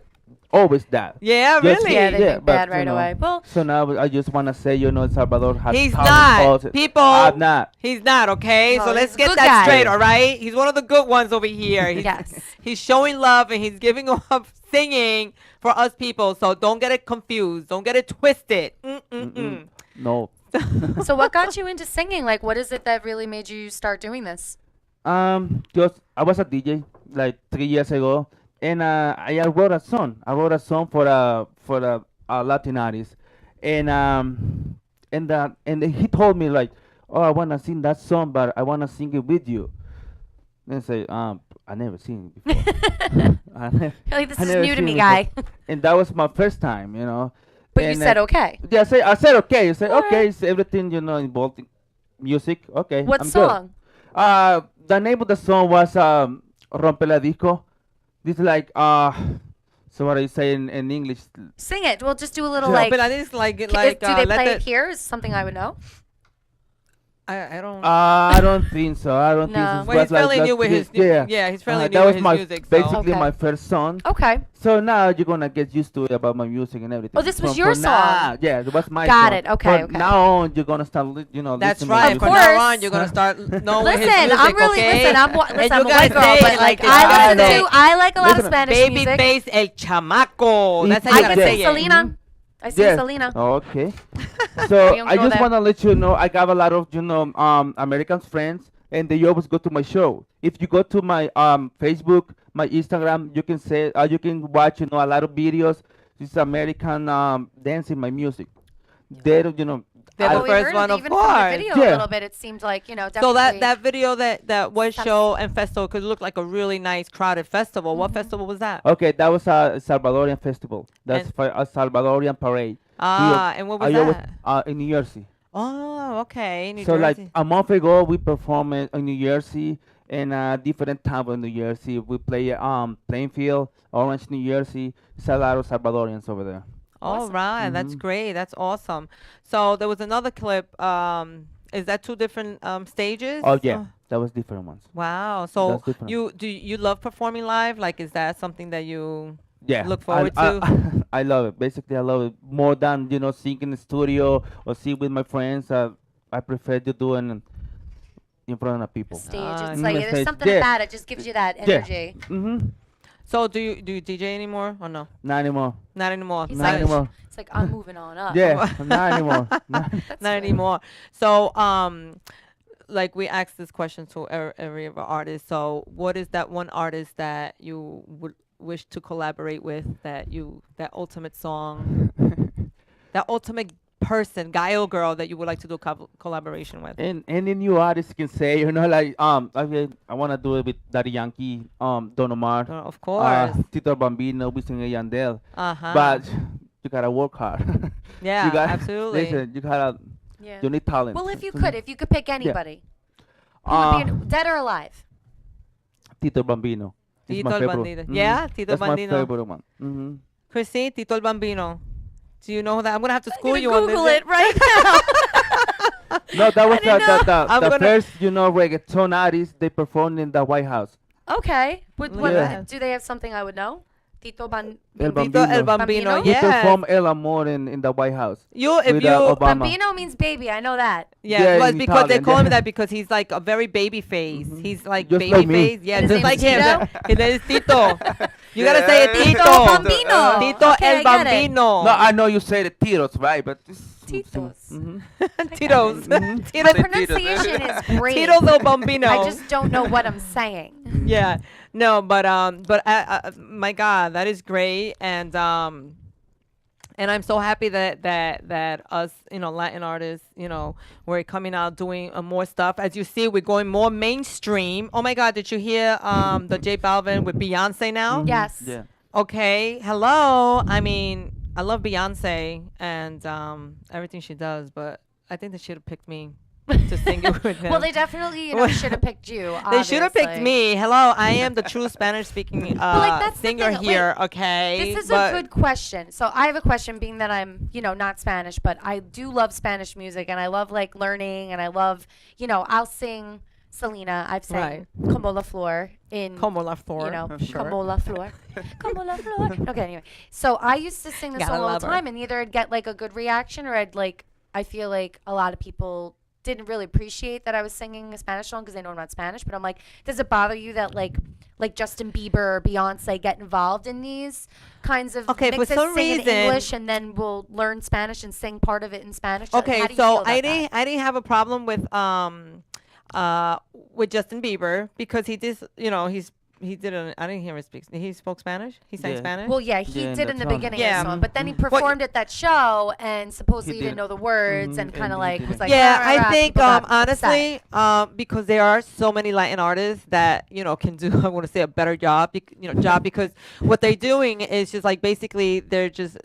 always that. Yeah, Just- really? Yeah, they think but, bad you right know, away. Well, So now I just want to say, you know, El Salvador has He's talent not. also. People. I'm not. He's not, okay? No, So he's let's a get good that guy. straight, all right? He's one of the good ones over here. He's, Yes. He's showing love and he's giving up singing for us people. So don't get it confused. Don't get it twisted. Mm-mm-mm. No. so what got you into singing? Like, what is it that really made you start doing this? Just I was a DJ like 3 years ago, and I wrote a song. I wrote a song for Latin artist, and he told me like, oh, I wanna sing that song, but I wanna sing it with you. And I say, I never seen it before. Like, this I is never new to seen me, it guy. before. And that was my first time, you know. But you And, said okay. Yeah, I said okay. I said All okay. right. It's everything, you know, involved in music. Okay. What I'm good. song? The name of the song was Rompe la Disco. This is like so what do you say in English? Sing it. We'll just do a little Yeah, like. But I think it's like, do like they let play the- it here? Is something I would know? I don't. I don't think so. I don't No. think so. Well, he's fairly new with his he's fairly new that with was his my music. So. basically Okay. my first song. Okay. So now you're gonna get used to it about my music and everything. Oh, this was From- your from now- song. yeah, it was my Got song. it. Okay, From okay. now on, you're gonna start, you know. That's listening to right. Of From music. now course. on, you're gonna start knowing his Listen, music. I'm really okay? listen. I'm And listen. you I'm a gotta white girl, say but it like this. I listen know. to. I like a lot of Listen, Spanish Baby music. face el chamaco. That's how I you can gotta sing say it. Selena. I sing Yeah. Selena. Okay. We So don't I go just there. want to let you know I got a lot of American friends, and they always go to my show. If you go to my Facebook, my Instagram, you can say you can watch a lot of videos. This American dancing my music. They're They're I- the Well, we first heard one, of even course. from the video a Yeah. little bit. It seemed like definitely. So that video that was That's- show and festival could look like a really nice crowded festival. What festival was that? Okay, that was a Salvadorian festival. That's And- for a Salvadorian parade. And what was I always, that? in New Jersey. Oh, okay. New So like Jersey. a month ago, we performed in New Jersey and different towns in New Jersey. We play Plainfield, Orange, New Jersey. It's a lot of Salvadorians over there. All right, that's Mhm. great. That's awesome. So there was another clip. Is that two different stages? Oh yeah, that was different ones. Wow. So That's different. you love performing live? Like, is that something that you Yeah, look forward I, to? I love it. Basically, I love it more than sing in the studio or sing with my friends. I prefer to do it in front of people. stage. Ah, It's mm, like the there's stage, something yeah. about it. Just gives you that Yeah. energy. Mm-hmm. So do you DJ anymore or no? Not anymore. Not anymore. He's Not like, anymore. It's like I'm moving on up. Yeah, not anymore. Not- That's Not good. anymore. So like we ask this question to every of our artists. So what is that one artist that you would wish to collaborate with? That ultimate song, that ultimate person, guy or girl, that you would like to do a collaboration with? And any new artist can say, like I want to do it with Daddy Yankee, Don Omar, Of course. Tito Bambino, Wisin and Yandel. Uh-huh. But you gotta work hard. Yeah, you gotta, absolutely. Listen, you gotta, Yeah. you need talent. Well, if you could pick anybody, who Uh, would be dead or alive? Tito Bambino. He's Tito my el favorite. Bandido. Mhm. Yeah, Tito That's my Bambino. favorite one. Mm-hmm. Chrissy, Tito el Bambino. Do you know that? I'm gonna have to I'm school gonna you on Google this. it right now. No, that was didn't know. I'm the gonna- first, reggaeton artist they performed in the White House. Okay. What, Yeah. do they have something I would know? Tito El Tito el Bambino. Bambino. Bambino? He Yes. performed El Amor in the White House. If with, you Obama. Bambino means baby. I know that. Yeah, Yeah, well, in because they Italian, call him yeah. that because he's like a very baby face. Mhm. He's like Just baby like me. face. Yeah, His just name like is him. Tito? His name is Tito. You gotta say it, Yeah. Tito. Tito Bambino. Tito Okay, el I get it. Bambino. No, I know you say the Titos, right? But this, Titos. Mhm. Tito's. Mhm. Tito- My Say Tito. pronunciation is great. Tito's el Bambino. I just don't know what I'm saying. Yeah, no, but my God, that is great, and I'm so happy that us, Latin artists, we're coming out doing more stuff. As you see, we're going more mainstream. Oh my God, did you hear the J Balvin with Beyonce now? Mhm. Yes. Yeah. Okay, hello. I mean, I love Beyonce and everything she does, but I think they should have picked me to sing it with them. Well, they definitely should have picked you. They should have picked obviously. me. Hello, I am the true Spanish-speaking that's the singer thing. Wait, here. Okay, This is but a good question. So I have a question, being that I'm, not Spanish, but I do love Spanish music, and I love like learning, and I love, I'll sing Selena. I've sang Right. Como la Flor in, Como la Flor. Sure. Como la Flor, Como la Flor. Okay, anyway. So I used to sing this Gotta song all love the her. time, and either I'd get like a good reaction, or I feel like a lot of people didn't really appreciate that I was singing a Spanish song because they know I'm not Spanish. But I'm like, does it bother you that like Justin Bieber or Beyonce get involved in these kinds of Okay, for mixes, some sing in reason- English and then we'll learn Spanish and sing part of it in Spanish? Okay, How do you so feel about I that? didn't have a problem with Justin Bieber because he did, he didn't. I didn't hear him speak. He spoke Spanish. He sang Yeah. Spanish. Well, yeah, he Yeah, did in that's the all. beginning Yeah. of the song, but then he Mhm. performed at that show and supposedly He he didn't did. know the words Mhm, and kind and of he like didn't. was like, Yeah, rah, rah, rah, I think people got upset. honestly, because there are so many Latin artists that can do. I want to say a better job, because what they're doing is just like basically they're just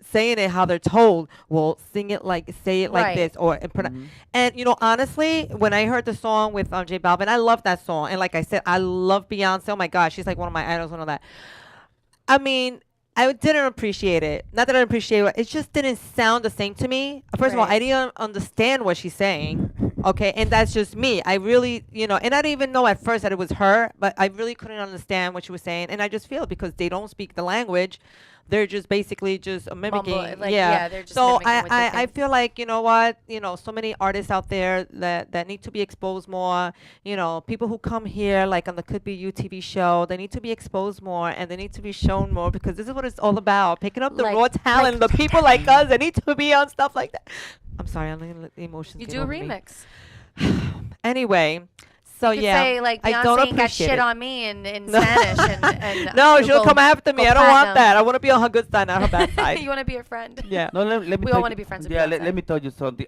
saying it how they're told. Well, say it like Right. this, or Mhm. and honestly, when I heard the song with J Balvin, I love that song, and like I said, I love Beyonce. Oh my God, she's like one of my idols and all that. I mean, I didn't appreciate it. Not that I appreciate it. It just didn't sound the same to me. First of all, Right. I didn't understand what she's saying. Okay, and that's just me. I really, and I didn't even know at first that it was her, but I really couldn't understand what she was saying. And I just feel because they don't speak the language, they're just basically just mimicking. Like, yeah, they're just so mimicking what they I think. feel like, what, so many artists out there that need to be exposed more. People who come here like on the Could Be You TV show, they need to be exposed more and they need to be shown more because this is what it's all about. Picking up the Like- raw talent, the people like us that need to be on stuff like that. I'm sorry, I'm letting the emotions You get do a over me. remix. Anyway, so You could yeah, say like I Beyonce don't ain't got appreciate shit it. on me in Spanish and No, you'll she'll go- come after me. go I don't want platinum. that. I want to be on her good side, not her bad side. You want to be a friend? Yeah. No, let me We tell all you- wanna be friends with Yeah, Beyonce. let me tell you something.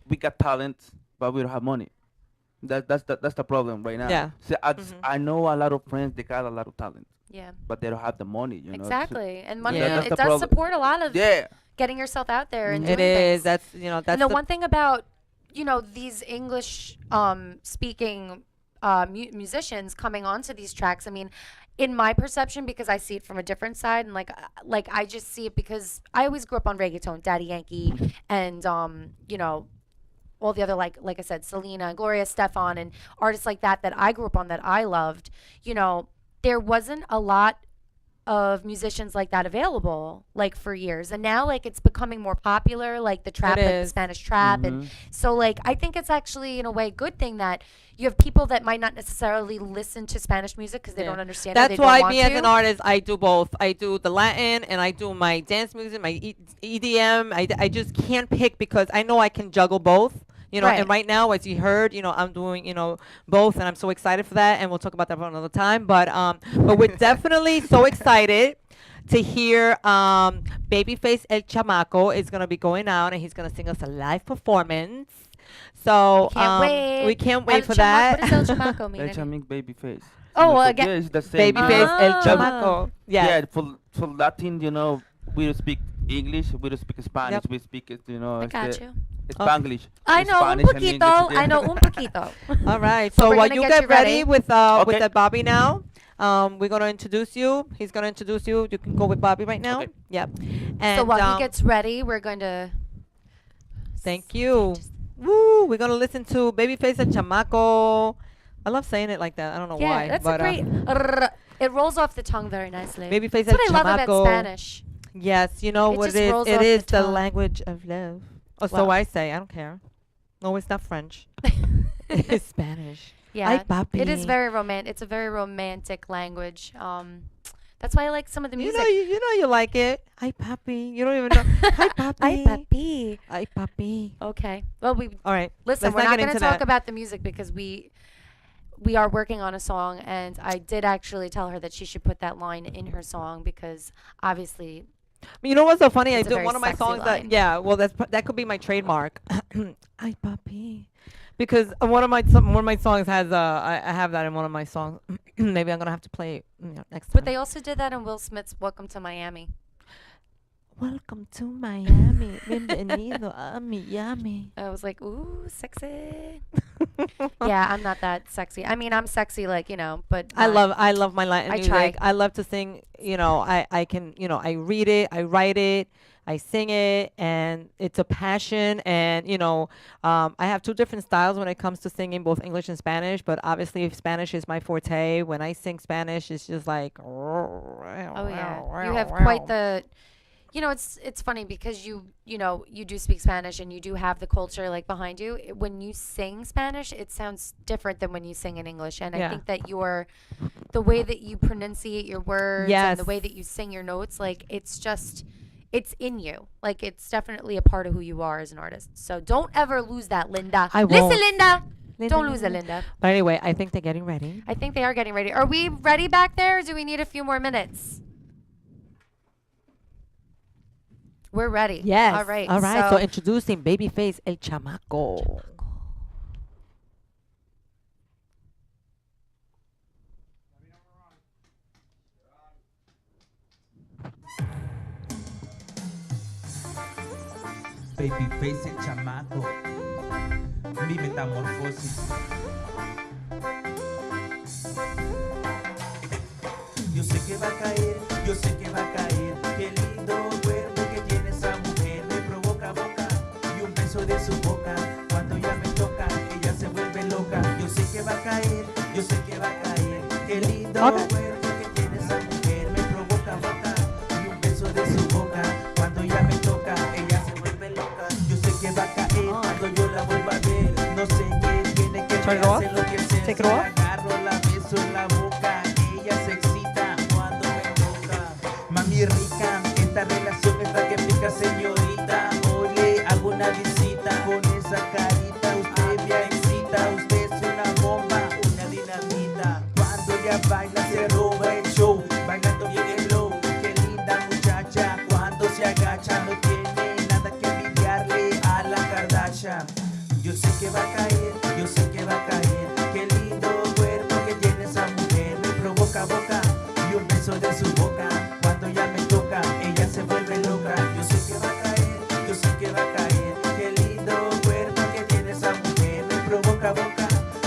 We got talent, but we don't have money. That's the problem right now. Yeah. So I know a lot of friends. They got a lot of talent, Yeah, but they don't have the money. You know. exactly. And money, Yeah. That's it the does problem. support a lot of Yeah. getting yourself out there and It doing is. things. That's that's And the the one thing about these English speaking musicians coming onto these tracks, I mean, in my perception, because I see it from a different side, and like I just see it because I always grew up on reggaeton, Daddy Yankee, and all the other like I said, Selena, Gloria Estefan, and artists like that I grew up on that I loved. There wasn't a lot of musicians like that available like for years, and now like it's becoming more popular, like the trap, It like the is. Spanish trap, Mhm. and so like I think it's actually in a way a good thing that you have people that might not necessarily listen to Spanish music because they Yeah. don't understand. or That's they don't why want me as to. an artist, I do both. I do the Latin and I do my dance music, my EDM. I just can't pick because I know I can juggle both. Right. And right now, as you heard, I'm doing, both, and I'm so excited for that, and we'll talk about that for another time. But we're definitely so excited to hear Babyface El Chamaco is going to be going out and he's going to sing us a live performance. So Can't wait. we can't wait El for Chama- that. What does El Chamaco mean? El Chamic baby face. Oh, Yeah, again. it's the same. Babyface El Ah. Chamaco. Yes. Yeah, for Latin, we don't speak English, we don't speak Spanish, Yep. we speak, I got you. Spanglish. I know un Spanish and poquito. English, I know un poquito. All right. So So we're while gonna you get get you ready ready. with Okay. that Bobby now, we're gonna introduce you. He's gonna introduce you. You can go with Bobby right now. Okay. Yep. And So while he gets ready, we're going to. thank you. Woo! We're gonna listen to Babyface El Chamaco. I love saying it like that. I don't know Yeah, why. that's but, a great. It rolls off the tongue very nicely. Babyface That's El what I love about Chamaco. Spanish. Yes, you know It what just it is. rolls It off the is the tongue. language of love. Oh, so Well. I say. I don't care. No, it's not French. It's Spanish. Yeah, Ay, papi. it is very romantic. It's a very romantic language. That's why I like some of the You music. know, you like it. Ay, papi. You don't even know. Hi, papi. Ay, papi. Ay, papi. Okay. Well, All right. listen. let's We're not not get going to into talk that. about the music because we are working on a song, and I did actually tell her that she should put that line in her song because obviously. You know what's so funny? I It's a do very one of my sexy songs line. that could be my trademark. Ay, papi. Because one of my songs has I have that in one of my songs. Maybe I'm gonna have to play it next time. But they also did that in Will Smith's "Welcome to Miami." Welcome to Miami. Bienvenido a Miami. I was like, "Ooh, sexy." Yeah, I'm not that sexy. I mean, I'm sexy, like but I not- love my Latin I music. try. I love to sing. I can. I read it. I write it. I sing it, and it's a passion. And I have two different styles when it comes to singing, both English and Spanish. But obviously, if Spanish is my forte, when I sing Spanish, it's just like. Oh yeah, you have quite the. It's funny because you do speak Spanish and you do have the culture like behind you. When you sing Spanish, it sounds different than when you sing in English, and Yeah. I think that the way that you pronunciate your words and the Yes. way that you sing your notes, like it's in you. Like it's definitely a part of who you are as an artist. So don't ever lose that, Linda. I Listen, won't. Linda. Linda, Don't lose it, Linda. Linda. But anyway, I think they're getting ready. I think they are getting ready. Are we ready back there, or do we need a few more minutes? We're ready. Yes. All right. All right. So introducing Babyface El Chamaco. Babyface el chamaco, mi metamorfosis. Yo sé que va a caer, yo sé que va a caer. Qué lindo cuerpo que tiene esa mujer. Me provoca boca y un beso de su boca. Cuando ella me toca, ella se vuelve loca. Yo sé que va a caer, yo sé que va a caer. Qué lindo Okay. cuerpo que tiene esa mujer. Me provoca boca y un beso de su boca. Cuando ella me toca, ella se vuelve loca. Yo sé que va a caer cuando yo la vuelva a ver. No sé qué tiene que Turn me it off. hace enloquecer. Take it off. La agarro, la beso en la boca. Ella se excita cuando me toca. Mami rica, esta relación es la que pica, señorita. Hoy le hago una visita con esa carita. Usted me excita, usted es una bomba, una dinamita. Cuando ella baila se roba el show, bailando bien el flow. Qué linda muchacha, cuando se agacha no tiene nada que envidiarle a la Kardashian. Yo sé que va a caer, yo sé que va a caer. Qué lindo cuerpo que tiene esa mujer. Me provoca boca y un beso de su boca. Cuando ella me toca, ella se vuelve loca. Yo sé que va a caer, yo sé que va a caer. Qué lindo cuerpo que tiene esa mujer. Me provoca boca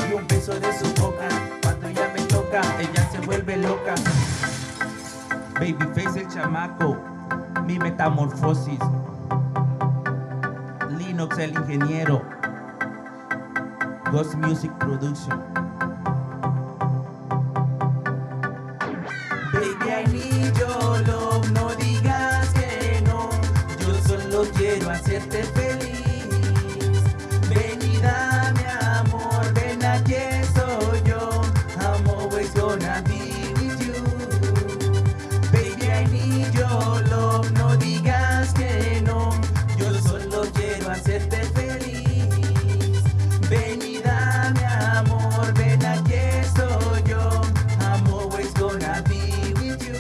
y un beso de su boca. Cuando ella me toca, ella se vuelve loca. Babyface el chamaco, mi metamorfosis. Linux el ingeniero. Ghost Music Production. Baby, I need your love, no digas que no. Yo solo quiero hacerte feliz. Ven y dame amor, ven aquí estoy yo. I'm always gonna be with you. Baby, I need your love, no digas que no. Yo solo quiero hacerte feliz. Ven y dame amor, ven aquí estoy yo. I'm always gonna be with you.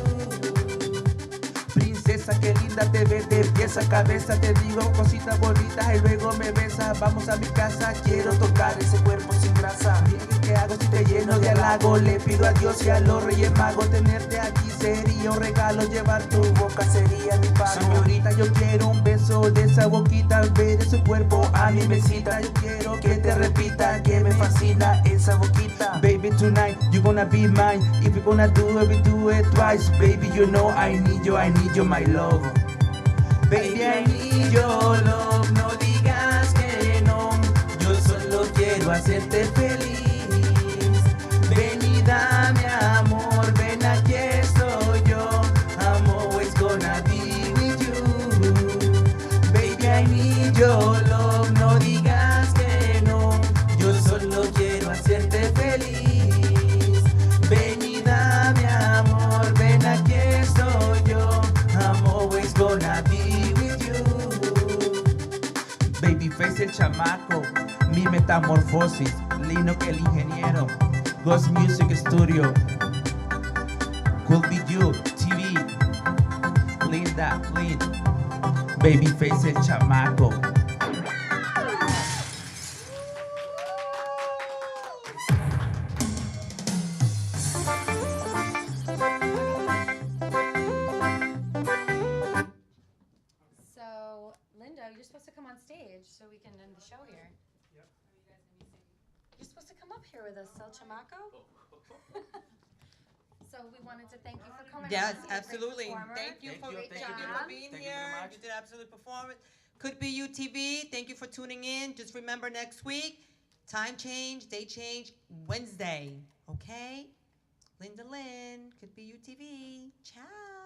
belleza, qué linda te ves de pies a cabeza. Te digo cositas bonitas y luego me besas. Vamos a mi casa, quiero tocar ese cuerpo sin grasa. Dime qué hago si te lleno de halago. Le pido a Dios y a los Reyes Magos tenerte aquí sería un regalo. Llevar tu boca sería mi pago. Señorita, yo quiero un beso de esa boquita, ver ese cuerpo a mi mesita. Yo quiero que te repita que me fascina esa boquita. Baby, tonight you gonna be mine. If you gonna do it, we do it twice. Baby, you know I need you, my love. Baby, I need your love. No digas que no, yo solo quiero hacerte feliz. Ven y dame amor, ven, aquí estoy yo. I'm always gonna be with you. Baby, I need your love. No digas que no, yo solo quiero hacerte feliz. Ven y dame amor, ven, aquí estoy yo. I'm always gonna be with you. Babyface el chamaco, mi metamorfosis, Lino que el ingeniero, Ghost Music Studio, Could Be You, TV, Linda, Lynn, Babyface el chamaco. So, Linda, you're supposed to come on stage so we can end the show here. You're supposed to come up here with us, El Chamaco. So we wanted to thank you for coming. Yes, on. You're a great absolutely. performer. Thank you for Great being job. here. You did absolutely perform it. Could be UTV. Thank you for tuning in. Just remember next week, time change, day change, Wednesday. Okay? Linda Lynn, Could Be UTV. Ciao.